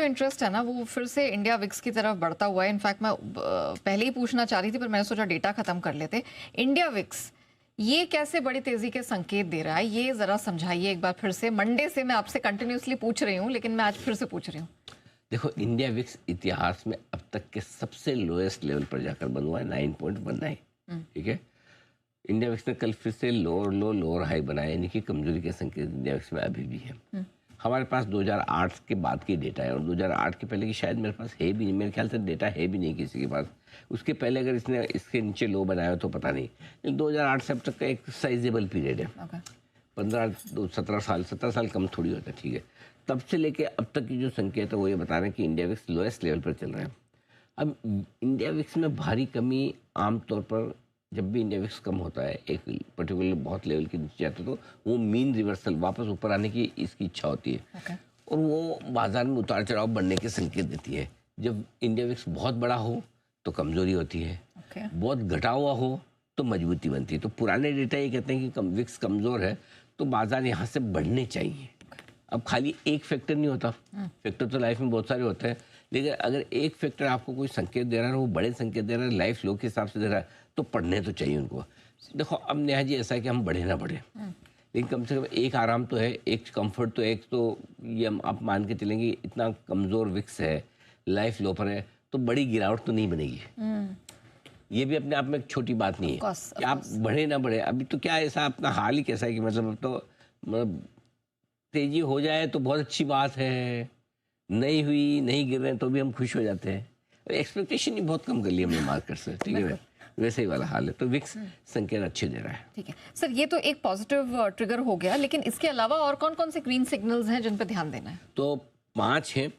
Interest है ना वो फिर से इंडिया विक्स की तरफ बढ़ता हुआ है। इनफैक्ट मैं पहले ही पूछना चाह रही थी पर मैंने सोचा डेटा खत्म कर लेते। इंडिया विक्स ये कैसे बड़ी तेजी के संकेत दे रहा है, ये जरा समझाइए एक बार फिर से। मंडे से मैं आपसे कंटिन्यूसली पूछ रही हूँ लेकिन मैं आज फिर से पूछ रही हूँ। देखो, इंडिया विक्स इतिहास में अब तक के सबसे लोएस्ट लेवल पर जाकर बंद हुआ है 9.19। ठीक है, इंडिया विक्स ने कल फिर से लोअर हाई बनाया, यानी कि कमजोरी के संकेत इंडिया विक्स में अभी भी है। हमारे पास 2008 के बाद की डेटा है और 2008 के पहले की शायद मेरे पास है भी नहीं, मेरे ख्याल से डेटा है भी नहीं किसी के पास। उसके पहले अगर इसने इसके नीचे लो बनाया हो तो पता नहीं, लेकिन 2008 से अब तक का एक साइजेबल पीरियड है। 17 साल कम थोड़ी होता है। ठीक है, तब से लेके अब तक की जो संकेत है वो ये बता रहे हैं कि इंडिया विक्स लोएस्ट लेवल पर चल रहा है। अब इंडिया विक्स में भारी कमी आमतौर पर जब भी इंडिया विक्स कम होता है, एक पर्टिकुलर बहुत लेवल के नीचे जाता है, तो वो मीन रिवर्सल वापस ऊपर आने की इसकी इच्छा होती है। और वो बाजार में उतार चढ़ाव बढ़ने के संकेत देती है। जब इंडिया विक्स बहुत बड़ा हो तो कमजोरी होती है, बहुत घटा हुआ हो तो मजबूती बनती है। तो पुराने डेटा ये कहते हैं कि विक्स कमजोर है तो बाजार यहाँ से बढ़ने चाहिए। अब खाली एक फैक्टर नहीं होता, फैक्टर तो लाइफ में बहुत सारे होते हैं, लेकिन अगर एक फैक्टर आपको कोई संकेत दे रहा है, वो बड़े संकेत दे रहा है, लाइफ फ्लो के हिसाब से दे रहा है, तो पढ़ने तो चाहिए उनको। देखो, अब नेहा जी ऐसा है कि हम बढ़े ना बढ़े, लेकिन कम से कम एक आराम तो है, एक कंफर्ट तो है। एक तो ये हम आप मान के चलेंगे, इतना कमज़ोर विक्स है, लाइफ लो पर है, तो बड़ी गिरावट तो नहीं बनेगी। ये भी अपने आप में एक छोटी बात नहीं है कि आप बढ़े ना बढ़े। अभी तो क्या ऐसा अपना हाल ही कैसा है कि मतलब तो मतलब तेजी हो जाए तो बहुत अच्छी बात है, नहीं हुई, नहीं गिर रहे हैं तो भी हम खुश हो जाते हैं। एक्सपेक्टेशन ही बहुत कम कर लिया हमने मार्केट से। ठीक है, वैसे ही वाला हाल है। तो विक्स संकेत अच्छे दे रहा है। ठीक है सर, ये तो एक पॉजिटिव ट्रिगर हो गया, लेकिन इसके अलावा और कौन कौन से ग्रीन सिग्नल्स हैं जिन पर ध्यान देना है? तो 5 हैं।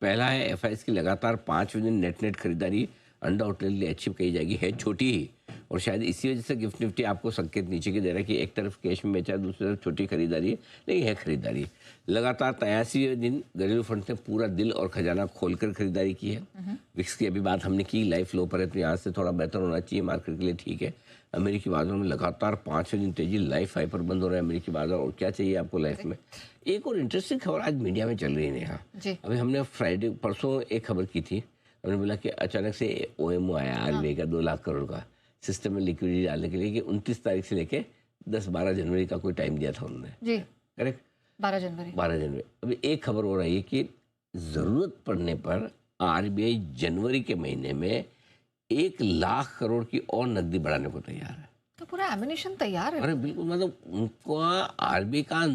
पहला है एफआईएस की लगातार 5 दिन नेट खरीदारी अनडाउटेडली अच्छी कही जाएगी, है छोटी ही, और शायद इसी वजह से गिफ्ट निफ्टी आपको संकेत नीचे की दे रहा है कि एक तरफ कैश में बेचा है, दूसरी तरफ छोटी खरीदारी है, लेकिन है खरीदारी। लगातार 83वें दिन घरेलू फंड ने पूरा दिल और खजाना खोलकर खरीदारी की है। विक्स की अभी बात हमने की, लाइफ लो पर है तो यहाँ से थोड़ा बेहतर होना चाहिए मार्केट के लिए। ठीक है, अमेरिकी बाजारों में लगातार 5वें दिन तेजी, लाइफ हाई पर बंद हो रहा है अमेरिकी बाजार। और क्या चाहिए आपको लाइफ में? एक और इंटरेस्टिंग खबर आज मीडिया में चल रही है यहाँ। अभी हमने फ्राइडे परसों एक खबर की थी, हमने बोला कि अचानक से ओएमओ आया आरबीआई का 2 लाख करोड़ का सिस्टम में लिक्विडिटी डालने के लिए, कि 29 तारीख से लेके 10-12 जनवरी का कोई टाइम दिया था उन्होंने। जी करेक्ट, 12 जनवरी। अभी एक खबर हो रही है कि जरूरत पड़ने पर आरबीआई जनवरी के महीने में 1 लाख करोड़ की और नकदी बढ़ाने को तैयार है। तो पूरा एमिनेशन तैयार है। अरे बिल्कुल, मतलब उनका आरबीआई का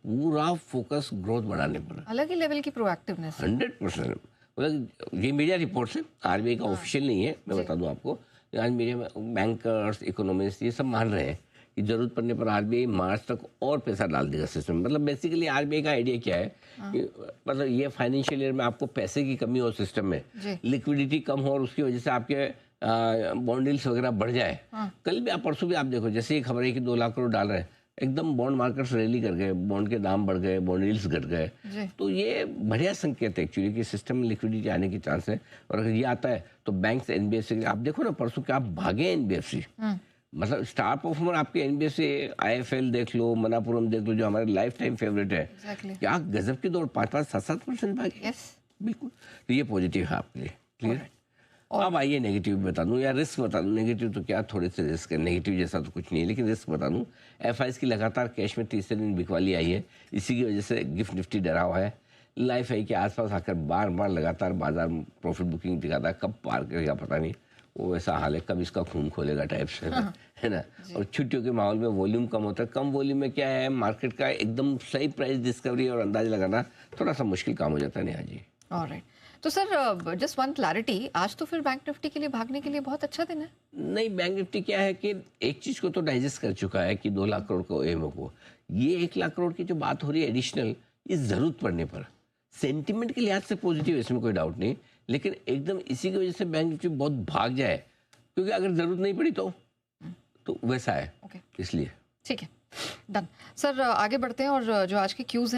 पूरा फोकस ग्रोथ बढ़ाने पर, अलग ही लेवल की प्रोएक्टिवनेस 100%। मतलब ये मीडिया रिपोर्ट है, आरबीआई का ऑफिशियल नहीं है, मैं बता दूं आपको। आज मीडिया में बैंकर्स, इकोनॉमिस्ट ये सब मान रहे हैं कि जरूरत पड़ने पर आरबीआई मार्च तक और पैसा डाल देगा सिस्टम में। मतलब बेसिकली आरबीआई का आइडिया क्या है कि मतलब ये फाइनेंशियल ईयर में आपको पैसे की कमी हो सिस्टम में, लिक्विडिटी कम हो और उसकी वजह से आपके बॉन्ड यील्ड्स वगैरह बढ़ जाए। कल भी आप परसों भी आप देखो, जैसे ही खबर है कि 2 लाख करोड़ डाल रहे हैं, एकदम बॉन्ड मार्केट्स रैली कर गए, बॉन्ड के दाम बढ़ गए, बॉन्ड यील्ड्स घट गए। तो ये बढ़िया संकेत है एक्चुअली कि सिस्टम में लिक्विडिटी आने की चांस है। और अगर ये आता है तो बैंक एनबीएफसी, आप देखो ना परसों क्या आप भागे एनबीएफसी, मतलब स्टार परफॉर्मर आपके एनबीएफसी, आईएफएल देख लो, मनापुरम देख लो, जो हमारे लाइफ टाइम फेवरेट है। क्या गजब की दौड़, 5-7% भागे। बिल्कुल, तो ये पॉजिटिव है आपके लिए। क्लियर। अब आइए नेगेटिव बता दूं या रिस्क बता दूं। नेगेटिव तो क्या, थोड़े से रिस्क है, नेगेटिव जैसा तो कुछ नहीं है, लेकिन रिस्क बता दूं। एफआईएस की लगातार कैश में 30वें दिन बिकवाली आई है, इसी की वजह से गिफ्ट निफ्टी डरा हुआ है। लाइफ आई के आसपास आकर बार बार लगातार बाजार प्रॉफिट बुकिंग दिखाता है, कब पार करेगा पता नहीं, वो वैसा हाल है, कब इसका खून खोलेगा टाइप से है ना। और छुट्टियों के माहौल में वॉल्यूम कम होता है। कम वॉल्यूम में क्या है, मार्केट का एकदम सही प्राइस डिस्कवरी और अंदाज लगाना थोड़ा सा मुश्किल काम हो जाता है। नेहा जी, ऑलराइट। तो सर जस्ट वन क्लैरिटी, आज तो फिर बैंक निफ्टी के लिए भागने के लिए बहुत अच्छा दिन है? नहीं, बैंक निफ्टी क्या है कि एक चीज को तो डाइजेस्ट कर चुका है कि 2 लाख करोड़ को एमओ को, ये 1 लाख करोड़ की जो बात हो रही है एडिशनल, इस जरूरत पड़ने पर सेंटिमेंट के लिहाज से पॉजिटिव है, इसमें कोई डाउट नहीं, लेकिन एकदम इसी की वजह से बैंक निफ्टी बहुत भाग जाए, क्योंकि अगर जरूरत नहीं पड़ी तो वैसा है। इसलिए ठीक है, डन। सर आगे बढ़ते हैं और जो आज के क्यूज है